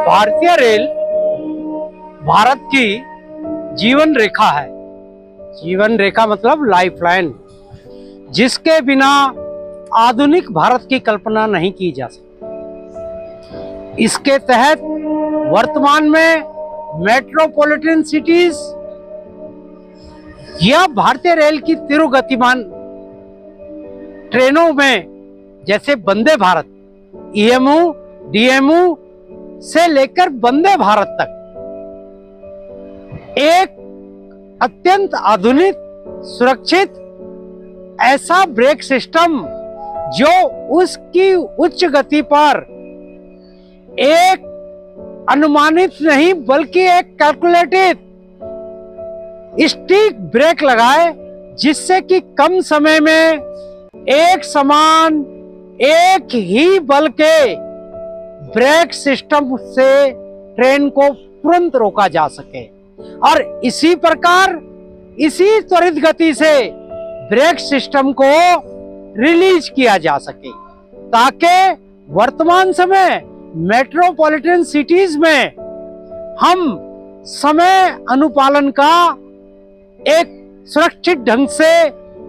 भारतीय रेल भारत की जीवन रेखा है। जीवन रेखा मतलब लाइफलाइन, जिसके बिना आधुनिक भारत की कल्पना नहीं की जा सकती। इसके तहत वर्तमान में मेट्रोपॉलिटन सिटीज या भारतीय रेल की तीव्र गतिमान ट्रेनों में जैसे वंदे भारत, ईएमयू, डीएमयू से लेकर वंदे भारत तक एक अत्यंत आधुनिक सुरक्षित ऐसा ब्रेक सिस्टम जो उसकी उच्च गति पर एक अनुमानित नहीं बल्कि एक कैलकुलेटेड स्टिक ब्रेक लगाए, जिससे कि कम समय में एक समान एक ही बल के ब्रेक सिस्टम से ट्रेन को तुरंत रोका जा सके और इसी प्रकार इसी त्वरित गति से ब्रेक सिस्टम को रिलीज किया जा सके, ताकि वर्तमान समय मेट्रोपॉलिटन सिटीज में हम समय अनुपालन का एक सुरक्षित ढंग से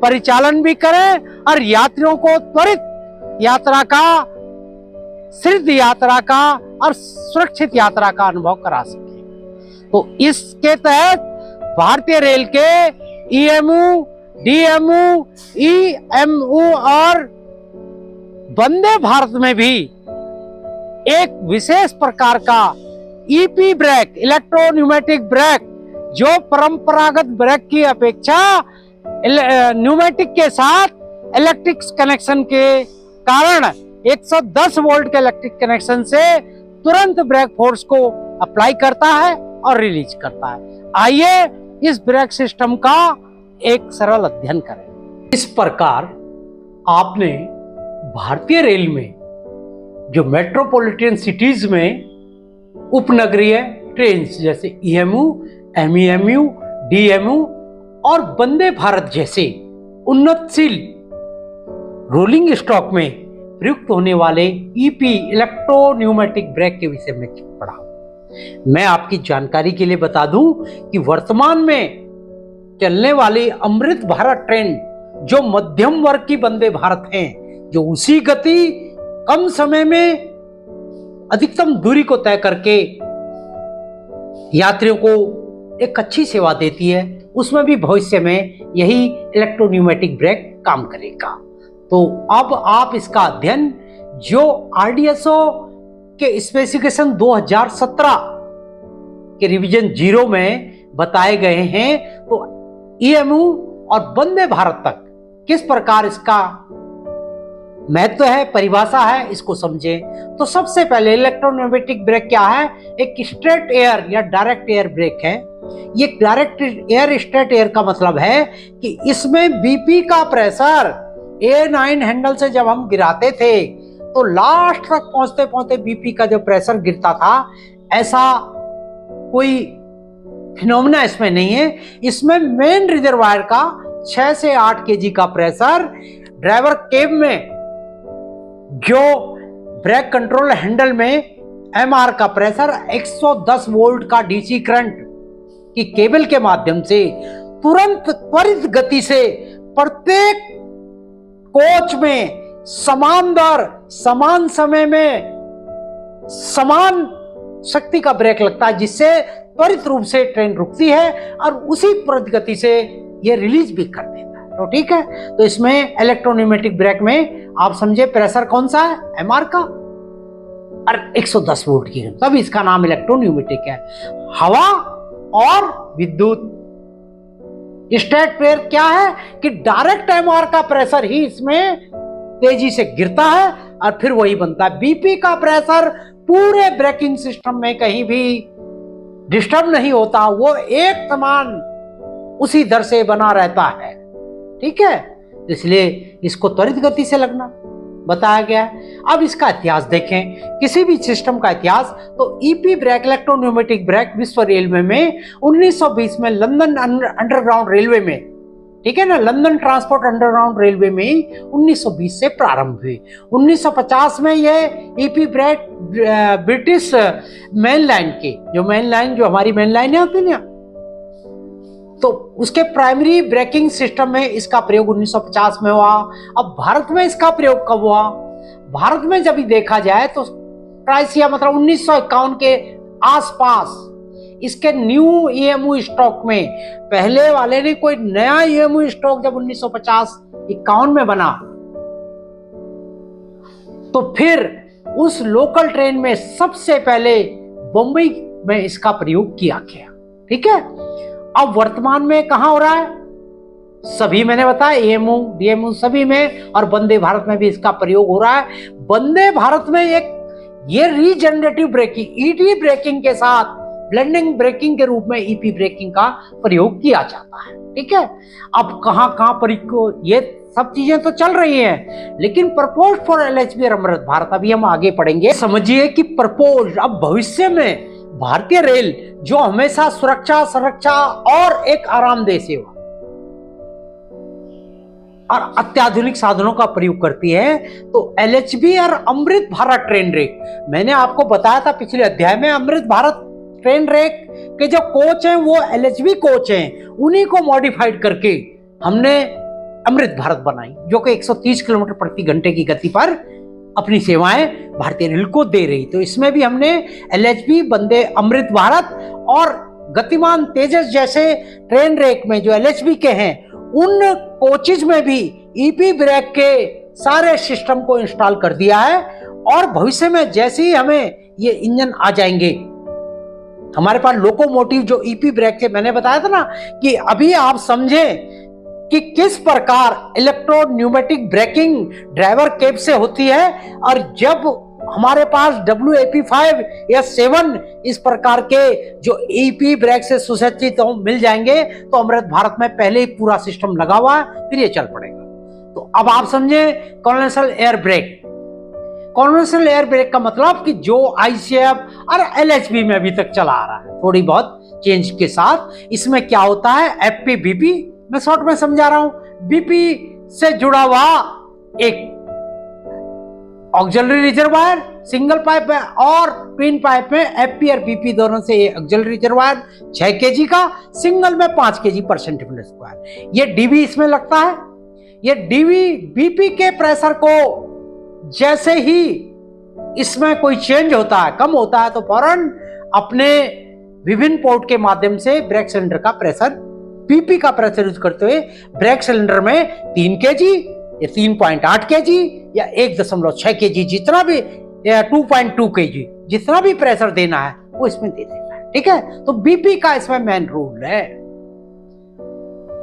परिचालन भी करें और यात्रियों को त्वरित यात्रा का, शीघ्र यात्रा का और सुरक्षित यात्रा का अनुभव करा सके। तो इसके तहत भारतीय रेल के ईएमयू, डीएमयू, ईएमयू और वंदे भारत में भी एक विशेष प्रकार का ईपी ब्रेक, इलेक्ट्रोन्यूमेटिक ब्रेक, जो परंपरागत ब्रेक की अपेक्षा न्यूमेटिक के साथ इलेक्ट्रिक कनेक्शन के कारण 110 वोल्ट के इलेक्ट्रिक कनेक्शन से तुरंत ब्रेक फोर्स को अप्लाई करता है और रिलीज करता है। आइए इस ब्रेक सिस्टम का एक सरल अध्ययन करें। इस प्रकार आपने भारतीय रेल में जो मेट्रोपॉलिटन सिटीज में उपनगरीय ट्रेन जैसे ईएमयू, एमईएमयू, डीएमयू और वंदे भारत जैसे उन्नतशील रोलिंग स्टॉक में प्रयुक्त होने वाले ईपी, इलेक्ट्रोन्यूमेटिक ब्रेक के विषय में पढ़ा। मैं आपकी जानकारी के लिए बता दूं कि वर्तमान में चलने वाली अमृत भारत ट्रेन जो मध्यम वर्ग की वंदे भारत हैं, जो उसी गति कम समय में अधिकतम दूरी को तय करके यात्रियों को एक अच्छी सेवा देती है, उसमें भी भविष्य में यही इलेक्ट्रोन्यूमेटिक ब्रेक काम करेगा। तो अब आप इसका अध्ययन जो आरडीएसओ के स्पेसिफिकेशन 2017 के रिवीजन 0 में बताए गए हैं, तो ईएमयू और वंदे भारत तक किस प्रकार इसका महत्व है, परिभाषा है, इसको समझें। तो सबसे पहले इलेक्ट्रोन्यूमेटिक ब्रेक क्या है? एक स्ट्रेट एयर या डायरेक्ट एयर ब्रेक है। ये डायरेक्ट एयर, स्ट्रेट एयर का मतलब है कि इसमें बीपी का प्रेशर A9 हैंडल से जब हम गिराते थे तो लास्ट तक पहुंचते पहुंचते बीपी का जो प्रेशर गिरता था, ऐसा कोई फिनोमेना इसमें नहीं है। इसमें मेन रिजर्वायर का 6 से 8 केजी का प्रेशर, ड्राइवर केब में जो ब्रेक कंट्रोल हैंडल में एमआर का प्रेशर 110 वोल्ट का डीसी करंट की केबल के माध्यम से तुरंत त्वरित गति से प्रत्येक कोच में समान दर, समान समय में समान शक्ति का ब्रेक लगता है, जिससे त्वरित रूप से ट्रेन रुकती है और उसी त्वरित गति से यह रिलीज भी कर देता है। तो ठीक है, तो इसमें इलेक्ट्रोन्यूमेटिक ब्रेक में आप समझे प्रेशर कौन सा है? एमआर का और 110 वोल्ट की, तब इसका नाम इलेक्ट्रोन्यूमेटिक है। हवा और विद्युत स्ट्रेट एयर क्या है कि डायरेक्ट एमआर का प्रेशर ही इसमें तेजी से गिरता है और फिर वही बनता है। बीपी का प्रेशर पूरे ब्रेकिंग सिस्टम में कहीं भी डिस्टर्ब नहीं होता, वो एक समान उसी दर से बना रहता है। ठीक है, इसलिए इसको त्वरित गति से लगना बताया गया है। अब इसका इतिहास देखें, किसी भी सिस्टम का इतिहास, तो ईपी ब्रेक, इलेक्ट्रोन्यूमेटिक ब्रेक विश्व रेलवे में 1920 में लंदन अंडरग्राउंड रेलवे में ठीक है ना। लंदन ट्रांसपोर्ट अंडरग्राउंड रेलवे में 1920 से प्रारंभ हुई। 1950 में ये EP brake British main line की, जो मेन लाइन, जो हमारी मेन लाइन होती है ना, तो उसके प्राइमरी ब्रेकिंग सिस्टम में इसका प्रयोग 1950 में हुआ। अब भारत में इसका प्रयोग कब हुआ? भारत में जब देखा जाए तो ट्राइसिया मतलब 1951 के आसपास इसके न्यू ईएमयू स्टॉक में, पहले वाले ने कोई नया ईएमयू स्टॉक जब 1950-51 में बना, तो फिर उस लोकल ट्रेन में सबसे पहले बम्बई में इसका प्रयोग किया गया। ठीक है। अब वर्तमान में कहां हो रहा है? सभी मैंने बताया, एएमयू डीएमयू सभी में, और वंदे भारत में भी इसका प्रयोग हो रहा है। वंदे भारत में एक ये रीजनरेटिव ब्रेकिंग, ईटी ब्रेकिंग के साथ ब्लेंडिंग ब्रेकिंग के रूप में ईपी ब्रेकिंग का प्रयोग किया जाता है। ठीक है। अब कहां पर ये सब चीजें तो चल रही हैं, लेकिन प्रपोज फॉर एलएचबी और अमृत भारत अभी हम आगे पढ़ेंगे। समझिए कि प्रपोज, अब भविष्य में भारतीय रेल जो हमेशा सुरक्षा, संरक्षा और एक आरामदेह सेवा और अत्याधुनिक साधनों का प्रयोग करती है, तो एलएचबी और अमृत भारत ट्रेन रेक, मैंने आपको बताया था पिछले अध्याय में, अमृत भारत ट्रेन रेक के जो कोच हैं वो एलएचबी कोच हैं, उन्हीं को मॉडिफाइड करके हमने अमृत भारत बनाई, जो कि 130 किलोमीटर प्रति घंटे की गति पर अपनी सेवाएं भारतीय रेल को दे रही। तो इसमें भी हमने एलएचबी, वंदे अमृत भारत और गतिमान तेजस जैसे ट्रेन रेक में जो एलएचबी के हैं, उन कोचेज में भी ईपी ब्रेक के सारे सिस्टम को इंस्टॉल कर दिया है। और भविष्य में जैसे ही हमें ये इंजन आ जाएंगे, हमारे पास लोकोमोटिव जो ईपी ब्रेक से मैंने बताया था ना, कि अभी आप समझें कि किस प्रकार electro pneumatic braking driver cab से होती है, और जब हमारे पास WAP5 या 7 इस प्रकार के जो ईपी ब्रेक से सुसज्जित मिल जाएंगे, तो अमृत भारत में पहले ही पूरा सिस्टम लगा हुआ है, फिर ये चल पड़ेगा। तो अब आप समझे conventional air break. Conventional air break का मतलब कि जो आईसीएफ और एलएचबी में अभी तक चला आ रहा है, थोड़ी बहुत चेंज के साथ। इसमें क्या होता है, एफपी बीपी, मैं शॉर्ट में समझा रहा हूं, बीपी से जुड़ा हुआ एक ऑक्सिलरी रिजर्वायर सिंगल पाइप में, और ट्विन पाइप में एफपी और बीपी दोनों से ऑक्सिलरी रिजर्वायर 6 केजी का, सिंगल में 5 केजी पर सेंटीमीटर स्क्वायर। ये डीवी इसमें लगता है। ये डीवी बीपी के प्रेशर को जैसे ही इसमें कोई चेंज होता है, कम होता है, तो फौरन अपने विभिन्न पोर्ट के माध्यम से ब्रेक सिलेंडर का प्रेशर, बीपी का प्रेशर यूज करते हुए ब्रेक सिलेंडर में 3 केजी या 3.8 केजी या 1.6 केजी, जितना भी, या 2.2 केजी, जितना भी प्रेशर देना है वो इसमें दे देता है। ठीक है। तो बीपी का इसमें मेन रोल है।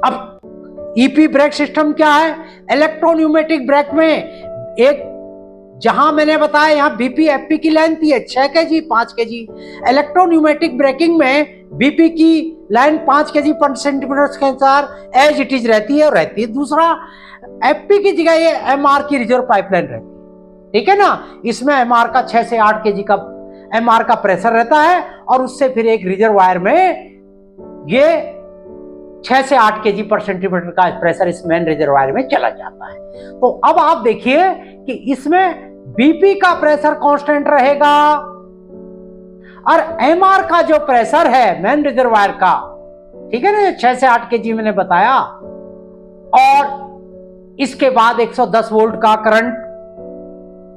अब ईपी ब्रेक सिस्टम क्या है? इलेक्ट्रोन्यूमेटिक ब्रेक में एक, जहां मैंने बताया यहां बीपी एफपी की लाइन थी 6 केजी 5 केजी, इलेक्ट्रोन्यूमेटिक ब्रेकिंग में बीपी की लाइन 5 केजी पर सेंटीमीटर के अनुसार एज इट इज रहती है और रहती है। दूसरा, एफपी की जगह ये एमआर की रिजर्व पाइपलाइन रहती है। ठीक है ना। इसमें एमआर का 6 से 8 केजी का एमआर का प्रेशर रहता है, और उससे फिर एक रिजर्वायर में ये 6 से 8 केजी पर सेंटीमीटर का प्रेशर इस मेन रिजर्वायर में चला जाता है। तो अब आप देखिए कि इसमें बीपी का प्रेशर कांस्टेंट रहेगा, और एमआर का जो प्रेशर है मेन रिजर्वायर का, ठीक है ना, 6 से 8 केजी मैंने बताया, और इसके बाद 110 वोल्ट का करंट,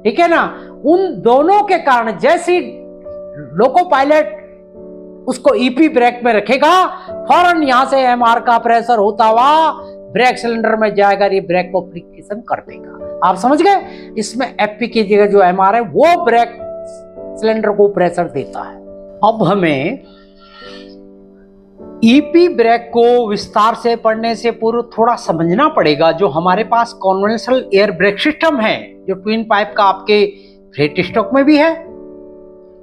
ठीक है ना, उन दोनों के कारण जैसी लोको पायलट उसको ईपी ब्रेक में रखेगा, फौरन यहां से एमआर का प्रेशर होता हुआ ब्रेक सिलेंडर में जाएगा, ये ब्रेक को फ्रिक्शन कर देगा। आप समझ गए? इसमें एफपी की जगह जो एमआर है वो ब्रेक सिलेंडर को प्रेशर देता है। अब हमें ईपी ब्रेक को विस्तार से पढ़ने से पूर्व थोड़ा समझना पड़ेगा। जो हमारे पास कन्वेंशनल एयर ब्रेक सिस्टम है, जो ट्विन पाइप का आपके फ्रेट स्टॉक में भी है,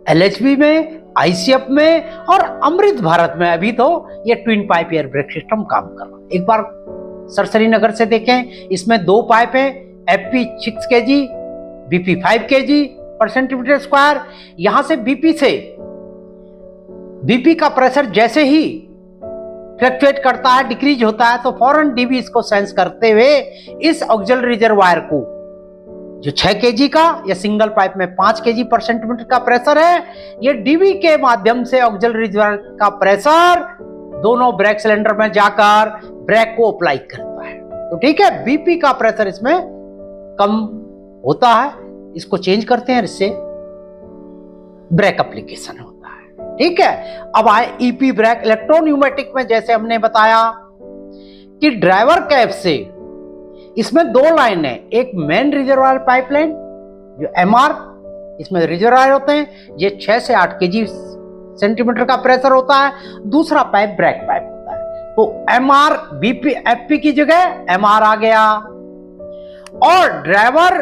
एलएचबी में, आईसीएफ में और अमृत भारत में अभी तो ये twin pipe air brake system काम कर रहा है। एक बार सरसरी नगर से देखें, इसमें 2 पाइप है, एफपी 6 केजी, बीपी 5 केजी पर सेंटीमीटर स्क्वायर। यहां से बीपी का प्रेशर जैसे ही फ्लक्चुएट करता है, डिक्रीज होता है, तो फौरन डीबी इसको सेंस करते हुए इस ऑक्सिलरी रिजर्वायर को, जो 6 केजी का या सिंगल पाइप में 5 केजी पर सेंटीमीटर का प्रेशर है, ये डीबी के माध्यम से ऑक्सिलरी रिजर्वायर का प्रेशर दोनों ब्रेक सिलेंडर में जाकर ब्रेक को अप्लाई करता है। तो ठीक है, बीपी का प्रेशर इसमें कम होता है, इसको चेंज करते हैं, इससे ब्रेक एप्लीकेशन होता है। ठीक है, अब आए ईपी ब्रेक। इलेक्ट्रोन्यूमेटिक में जैसे हमने बताया कि ड्राइवर कैब से इसमें 2 लाइन है, एक मेन रिजर्वायर पाइपलाइन जो एमआर, इसमें रिजर्वायर होते हैं, ये 6 से 8 केजी सेंटीमीटर का प्रेशर होता है, दूसरा पाइप ब्रेक पाइप होता है। तो एमआर बीपी एफपी की जगह एमआर आ गया, और ड्राइवर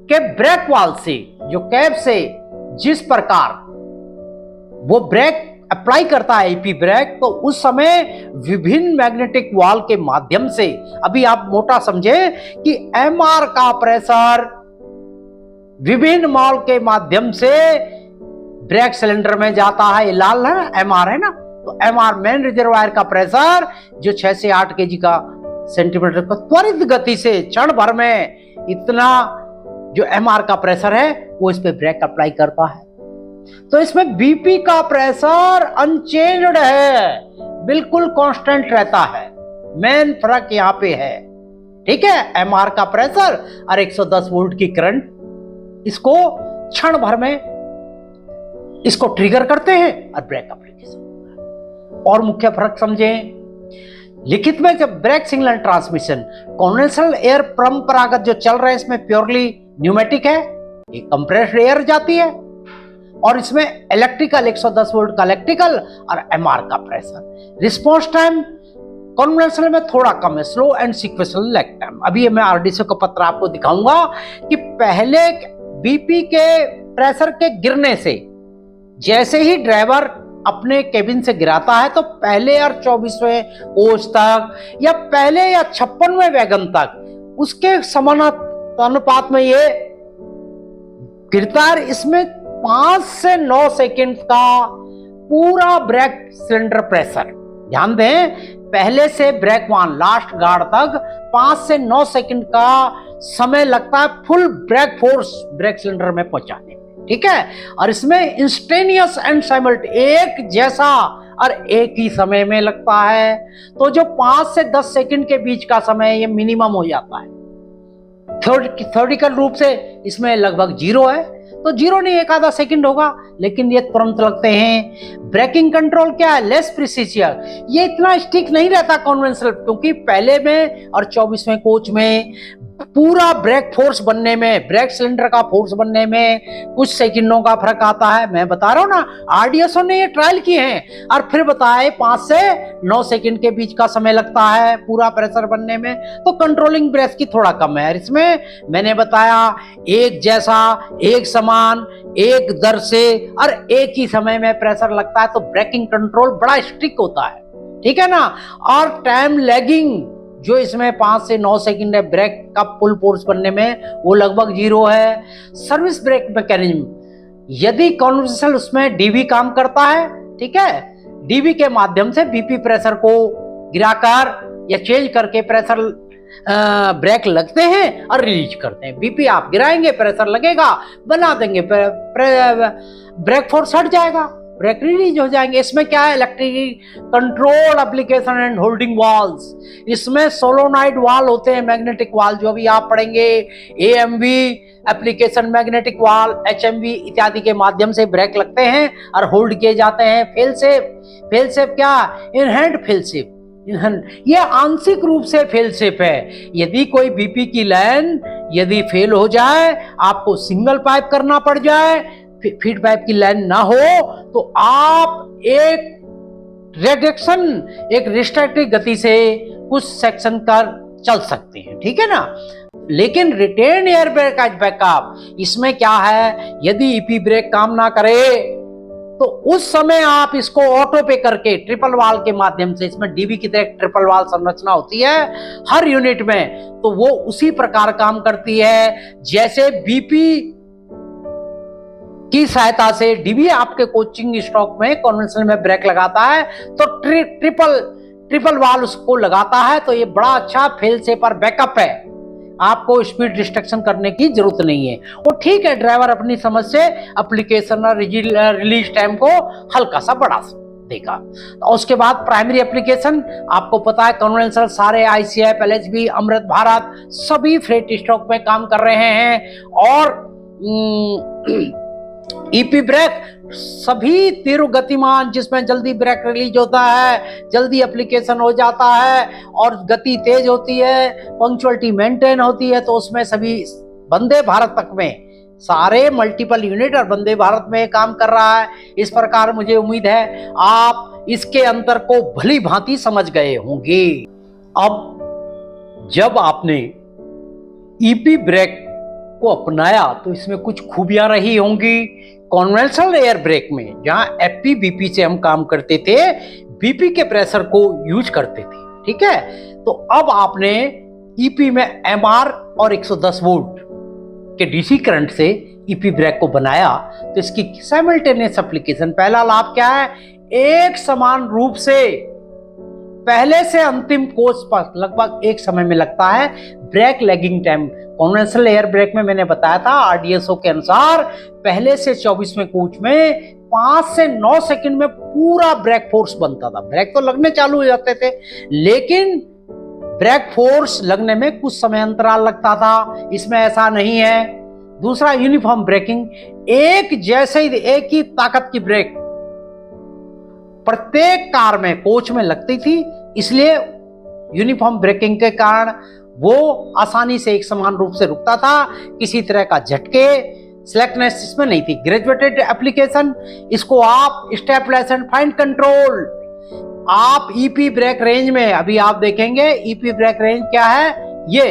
के ब्रेक वाल्व से, जो कैब से जिस प्रकार वो ब्रेक अप्लाई करता है ईपी ब्रेक, तो उस समय विभिन्न मैग्नेटिक वाल्व के माध्यम से, अभी आप मोटा समझे कि एमआर का प्रेशर विभिन्न वाल्व के माध्यम से ब्रेक सिलेंडर में जाता है, ये लाल है ना, एमआर है ना, तो एमआर मेन रिजर्वायर का प्रेशर जो 6 से 8 केजी का सेंटीमीटर का त्वरित गति से क्षण भर में इतना जो एमआर का प्रेशर है वो इस पे ब्रेक अप्लाई करता है। तो इसमें बीपी का प्रेशर अनचेंज्ड है, बिल्कुल कांस्टेंट रहता है। मेन फर्क यहां पे है, ठीक है, एमआर का प्रेशर और 110 वोल्ट की करंट इसको क्षण भर में इसको ट्रिगर करते हैं और ब्रेक एप्लीकेशन। और मुख्य फर्क समझें, लिखित में जब brake signal transmission conventional air परंपरागत जो चल रहे हैं इसमें प्योरली न्यूमेटिक है, एक कंप्रेस्ड एयर जाती है, और इसमें इलेक्ट्रिकल 110 वोल्ट का इलेक्ट्रिकल और एमआर का प्रेशर। रिस्पॉन्स टाइम कन्वेंशनल में थोड़ा कम है, slow and sequential lag time. अभी मैं आरडीसी का पत्र आपको दिखाऊंगा कि पहले बीपी के प्रेशर के गिरने से जैसे ही ड्राइवर अपने केबिन से गिराता है तो पहले और 24वें कोच तक या पहले या 56वें वैगन तक उसके समानुपात में ये गिरता है। इसमें 5 से 9 सेकंड का पूरा ब्रेक सिलेंडर प्रेशर, ध्यान दें, पहले से ब्रेक वन लास्ट गार्ड तक 5 से 9 सेकंड का समय लगता है full brake force brake cylinder में पहुंचाने में, ठीक है। और इसमें इंस्टेनियस एंड साइमल्टेनियस एक जैसा और एक ही समय में लगता है। तो जो 5 से 10 सेकंड के बीच का समय ये मिनिमम हो जाता है। थ्योरेटिकल रूप से इसमें लगभग 0 है, तो 0 नहीं, एक आधा सेकंड होगा, लेकिन ये तुरंत लगते हैं। ब्रेकिंग कंट्रोल क्या है, लेस प्रिसीजन, ये इतना स्टिक नहीं रहता कन्वेंशनल, क्योंकि पहले में और 24वें कोच में पूरा ब्रेक फोर्स बनने में, ब्रेक सिलेंडर का फोर्स बनने में कुछ सेकंडों का फर्क आता है। मैं बता रहा हूं ना, आरडीएसओ ने ये ट्रायल किए हैं और फिर बताए 5 से 9 सेकंड के बीच का समय लगता है पूरा प्रेशर बनने में। तो कंट्रोलिंग ब्रेक की थोड़ा कम है। इसमें मैंने बताया एक जैसा, एक समान, एक दर से और एक ही समय में प्रेशर लगता है, तो ब्रेकिंग कंट्रोल बड़ा स्ट्रिक्ट होता है, ठीक है ना। और टाइम लैगिंग जो इसमें 5 से 9 सेकंड है ब्रेक का फुल फोर्स बनने में, वो लगभग 0 है। सर्विस ब्रेक मैकेनिज्म, यदि कन्वेंशनल उसमें डीबी काम करता है, ठीक है, डीबी के माध्यम से बीपी प्रेशर को गिराकर या चेंज करके प्रेशर ब्रेक लगते हैं और रिलीज करते हैं। बीपी आप गिराएंगे, प्रेशर लगेगा, बना देंगे, ब्रेक फोर्स हट जाएगा, ब्रेक रिलीज हो जाएंगे। इसमें क्या है, electric control application and holding valves, इसमें सोलोनाइड वाल होते हैं, मैग्नेटिक वाल, जो अभी आप पढ़ेंगे, एएमवी एप्लीकेशन, मैग्नेटिक वाल, एचएमवी इत्यादि के माध्यम से ब्रेक लगते हैं और होल्ड किए जाते हैं। फेल सेफ क्या, इनहेरेंट फेल सेफ, ये आंशिक रूप से फेल सेफ है। यदि कोई बीपी की लाइन यदि फेल हो जाए, आपको सिंगल पाइप करना पड़ जाए, फीड पाइप की लाइन ना हो, तो आप एक रिडक्शन, एक रिस्ट्रिक्टेड गति से कुछ सेक्शन कर चल सकते हैं, ठीक है ना। लेकिन रिटेन एयर ब्रेक बैकअप, इसमें क्या है, यदि ईपी ब्रेक काम ना करे तो उस समय आप इसको ऑटो पे करके ट्रिपल वाल के माध्यम से, इसमें डीबी की तरह ट्रिपल वाल संरचना होती है हर यूनिट में, तो वो उसी प्रकार काम करती है जैसे बीपी की सहायता से डीबी आपके कोचिंग स्ट्रोक में कन्वेंशनल में ब्रेक लगाता है तो ट्रिपल वाल्व उसको लगाता है, तो ये बड़ा अच्छा फेल सेफर बैकअप है। आपको स्पीड रिस्ट्रिक्शन करने की जरूरत नहीं है। वो ठीक है, ड्राइवर अपनी समझ से एप्लीकेशन और रिलीज टाइम को हल्का सा बढ़ा देगा। तो उसके बाद प्राइमरी एप्लीकेशन, आपको पता है कन्वेंशनल सारे आईसीएफ, एलएचबी, अमृत भारत सभी फ्रेट स्टॉक में काम कर रहे हैं। और ईपी ब्रेक सभी तीव्र गतिमान, जिसमें जल्दी ब्रेक रिलीज होता है, जल्दी एप्लीकेशन हो जाता है और गति तेज होती है, पंक्चुअलिटी मेंटेन होती है, तो उसमें सभी वंदे भारत तक में सारे मल्टीपल यूनिट और वंदे भारत में काम कर रहा है। इस प्रकार मुझे उम्मीद है आप इसके अंतर को भली भांति समझ गए होंगे। अब जब आपने ईपी ब्रेक को अपनाया तो इसमें कुछ खूबियां रही होंगी। कन्वेंशनल एयर ब्रेक में जहां एफपी बीपी से हम काम करते थे, बीपी के प्रेशर को यूज करते थे, ठीक है। तो अब आपने ईपी में एमआर और 110 वोल्ट के डीसी करंट से ईपी ब्रेक को बनाया, तो इसकी साइमल्टेनियस एप्लीकेशन, पहला लाभ क्या है, एक समान रूप से पहले से अंतिम कोच पर लगभग एक समय में लगता है। Brake lagging time conventional air brake में मैंने बताया था आरडीएसओ के अनुसार पहले से 24वें कोच में 5 से 9 सेकंड में पूरा ब्रेक फोर्स बनता था। ब्रेक तो लगने चालू हो जाते थे, लेकिन ब्रेक फोर्स लगने में कुछ समय अंतराल लगता था, इसमें ऐसा नहीं है। दूसरा, यूनिफॉर्म ब्रेकिंग, एक जैसे ही एक ही ताकत की ब्रेक प्रत्येक कार में कोच में लगती थी, इसलिए यूनिफॉर्म ब्रेकिंग के कारण वो आसानी से एक समान रूप से रुकता था, किसी तरह का झटके स्लैकनेस इसमें नहीं थी। ग्रेजुएटेड एप्लीकेशन, इसको आप स्टेपलेस एंड फाइन कंट्रोल, आप ईपी ब्रेक रेंज में, अभी आप देखेंगे ईपी ब्रेक रेंज क्या है, ये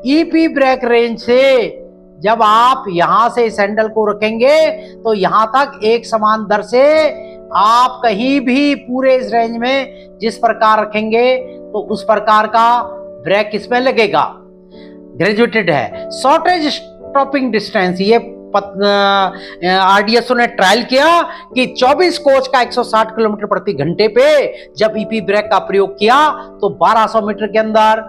ईपी ब्रेक रेंज से जब आप यहां से इस हैंडल को रखेंगे तो यहां तक एक समान दर से आप कहीं भी पूरे इस रेंज में जिस प्रकार रखेंगे तो उस प्रकार का ब्रेक इसमें लगेगा। ग्रेजुएटेड है। शॉर्टेज स्टॉपिंग डिस्टेंस, ये आरडीएसओ ने ट्रायल किया कि 24 कोच का 160 किलोमीटर प्रति घंटे पे जब ईपी ब्रेक का प्रयोग किया तो 1200 मीटर के अंदर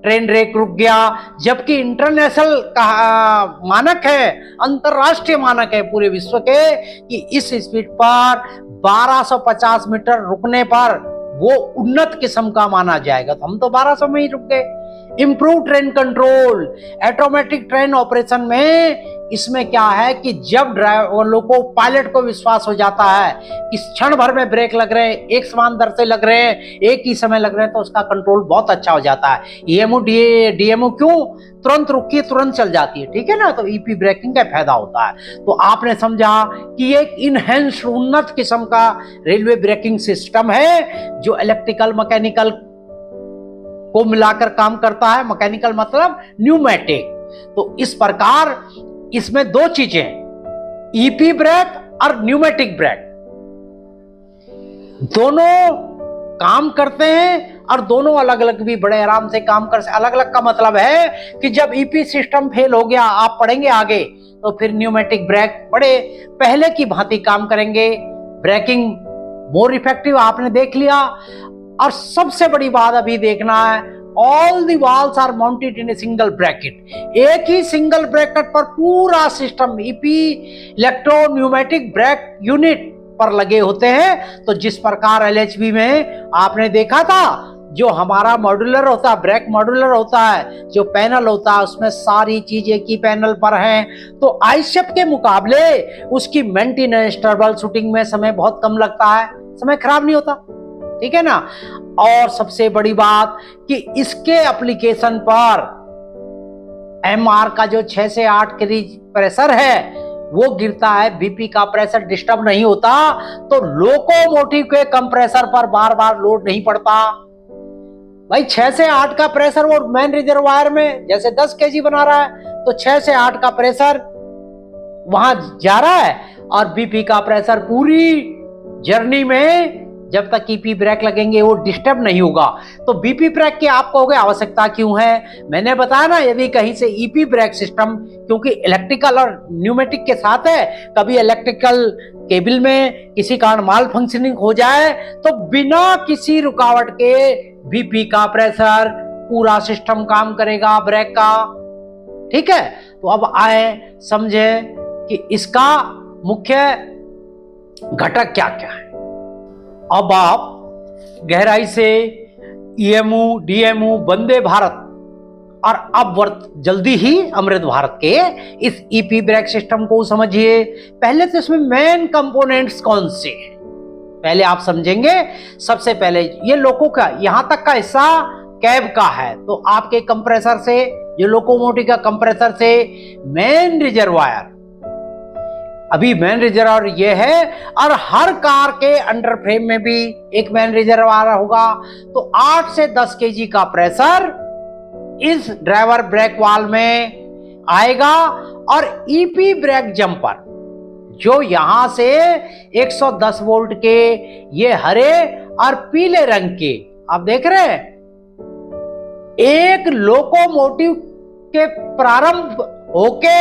ट्रेन ब्रेक रुक गया, जबकि इंटरनेशनल का मानक है, अंतरराष्ट्रीय मानक है पूरे विश्व के कि इस स्पीड पर 1250 मीटर रुकने पर वो उन्नत किस्म का माना जाएगा। तो हम तो 1200 में ही रुक गए। Improve train control, automatic train operation में इसमें क्या है कि जब ड्राइवर को, पायलट को विश्वास हो जाता है कि क्षण भर में ब्रेक लग रहे हैं, एक समान दर से लग रहे हैं, एक ही समय लग रहे हैं, तो उसका कंट्रोल बहुत अच्छा हो जाता है। ईएमओ डीएमओ क्यों, तुरंत रुकी तुरंत चल जाती है, ठीक है ना। तो ईपी ब्रेकिंग का फायदा होता है। तो आपने समझा कि एक इनहेंस्ड उन्नत किस्म का रेलवे ब्रेकिंग सिस्टम है जो इलेक्ट्रिकल मैकेनिकल को मिलाकर काम करता है। मैकेनिकल मतलब न्यूमेटिक। तो इस प्रकार इसमें दो चीजें, ईपी ब्रेक और न्यूमेटिक ब्रेक, दोनों काम करते हैं और दोनों अलग अलग भी बड़े आराम से काम कर। अलग अलग का मतलब है कि जब ईपी सिस्टम फेल हो गया, आप पढ़ेंगे आगे, तो फिर न्यूमेटिक ब्रेक बड़े पहले की भांति काम करेंगे, ब्रेकिंग मोर इफेक्टिव, आपने देख लिया। और सबसे बड़ी बात अभी देखना है, all the valves are mounted in a single bracket. एक ही सिंगल ब्रैकेट पर पूरा system EP electro pneumatic brake unit पर लगे होते हैं। तो जिस प्रकार एलएचबी में आपने देखा था, जो हमारा मॉड्यूलर होता है, ब्रेक मॉड्यूलर होता है, जो पैनल होता है उसमें सारी चीजें एक ही पैनल पर हैं। तो आईशेप के मुकाबले उसकी मेंटेनेंस, ट्रबल शूटिंग में समय बहुत कम लगता है, समय खराब नहीं होता, ठीक है ना। और सबसे बड़ी बात कि इसके एप्लीकेशन पर एमआर का जो 6 से 8 के प्रेशर है वो गिरता है, बीपी का प्रेशर डिस्टर्ब नहीं होता, तो लोकोमोटिव के कंप्रेसर पर बार बार लोड नहीं पड़ता। भाई 6 से 8 का प्रेशर वो मेन रिजर्वायर में जैसे 10 केजी बना रहा है, तो 6 से 8 का प्रेशर वहां जा रहा है और बीपी का प्रेशर पूरी जर्नी में जब तक ईपी ब्रेक लगेंगे वो डिस्टर्ब नहीं होगा। तो बीपी ब्रेक की आप कहोगे आवश्यकता क्यों है? मैंने बताया ना, यदि कहीं से ईपी ब्रेक सिस्टम, क्योंकि इलेक्ट्रिकल और न्यूमेटिक के साथ है, कभी इलेक्ट्रिकल केबल में किसी कारण माल फंक्शनिंग हो जाए तो बिना किसी रुकावट के बीपी का प्रेशर, पूरा सिस्टम काम करेगा ब्रेक का। ठीक है, तो अब आए समझे कि इसका मुख्य घटक क्या क्या है। अब आप गहराई से ईएमयू, डीएमयू, वंदे भारत और अब जल्दी ही अमृत भारत के इस ईपी ब्रेक सिस्टम को समझिए। पहले तो इसमें मेन कंपोनेंट्स कौन से हैं पहले आप समझेंगे। सबसे पहले ये लोको का यहां तक का हिस्सा कैब का है, तो आपके कंप्रेसर से, जो लोकोमोटिव का कंप्रेसर से मेन रिजर्वायर, अभी मेन रिजर्वायर ये है, और हर कार के अंडर फ्रेम में भी एक मेन रिजर्वायर होगा। तो 8 से 10 केजी का प्रेशर इस ड्राइवर ब्रेक वाल्व में आएगा, और ईपी ब्रेक जंपर जो यहां से 110 वोल्ट के ये हरे और पीले रंग के आप देख रहे हैं, एक लोकोमोटिव के प्रारंभ होके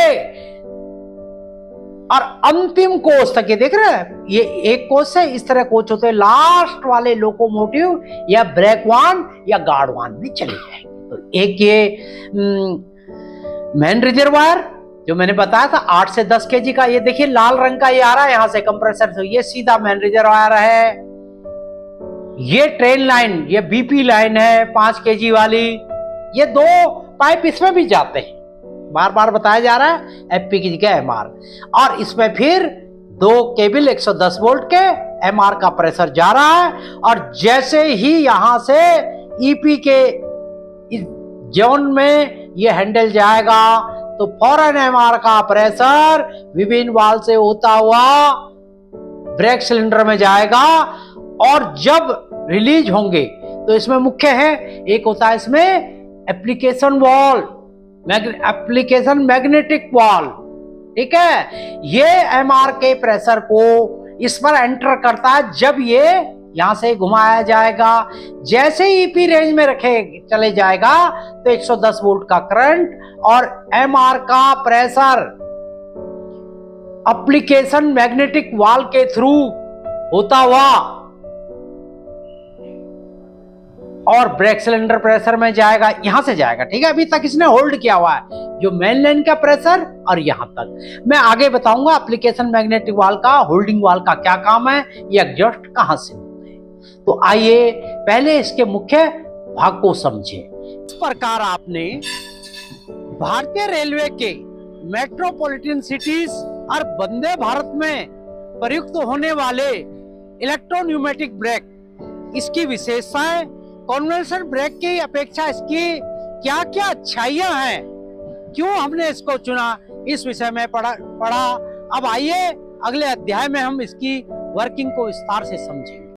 और अंतिम कोच तक, ये देख रहे हैं, ये एक कोच से इस तरह कोच होते हैं, लास्ट वाले लोकोमोटिव या ब्रेक वान या गार्ड वान भी चले जाएंगे। तो एक ये मेन रिजर्वायर जो मैंने बताया था 8 से 10 केजी का, ये देखिए लाल रंग का ये आ रहा है यहां से कंप्रेसर से, ये सीधा मेन रिजर्वायर है। ये ट्रेन लाइन, ये बीपी लाइन है 5 केजी वाली, ये 2 पाइप इसमें भी जाते हैं, बार बार बताया जा रहा है, एफपी की जगह एमआर, और इसमें फिर 2 केबल 110 वोल्ट के एमआर का प्रेशर जा रहा है। और जैसे ही यहां से ईपी के इस जोन में ये हैंडल जाएगा तो फौरन एमआर का प्रेशर विभिन्न वाल्व से होता हुआ ब्रेक सिलेंडर में जाएगा, और जब रिलीज होंगे तो इसमें मुख्य है, एक होता है इसमें application valve, application magnetic valve. ठीक है, ये एमआर के प्रेशर को इस पर एंटर करता है, जब ये यहां से घुमाया जाएगा, जैसे ही ईपी रेंज में रखे चले जाएगा तो 110 वोल्ट का करंट और एमआर का प्रेशर एप्लीकेशन मैग्नेटिक वाल्व के थ्रू होता हुआ और ब्रेक सिलेंडर प्रेशर में जाएगा, यहां से जाएगा। ठीक है, अभी तक इसने होल्ड किया हुआ है जो मेन लाइन का प्रेशर, और यहां तक मैं आगे बताऊंगा एप्लीकेशन मैग्नेटिक वाल्व का, होल्डिंग वाल्व का क्या काम है, ये एग्जॉस्ट कहां से होते हैं। तो आइए पहले इसके मुख्य भाग को समझें। इस प्रकार आपने भारतीय रेलवे के मेट्रोपॉलिटन सिटीज और वंदे भारत में प्रयुक्त होने वाले इलेक्ट्रोन्यूमेटिक ब्रेक, इसकी विशेषताएं, कन्वेंशनल ब्रेक की अपेक्षा इसकी क्या क्या अच्छाइयां हैं, क्यों हमने इसको चुना, इस विषय में पढ़ा। अब आइए अगले अध्याय में हम इसकी वर्किंग को विस्तार से समझेंगे।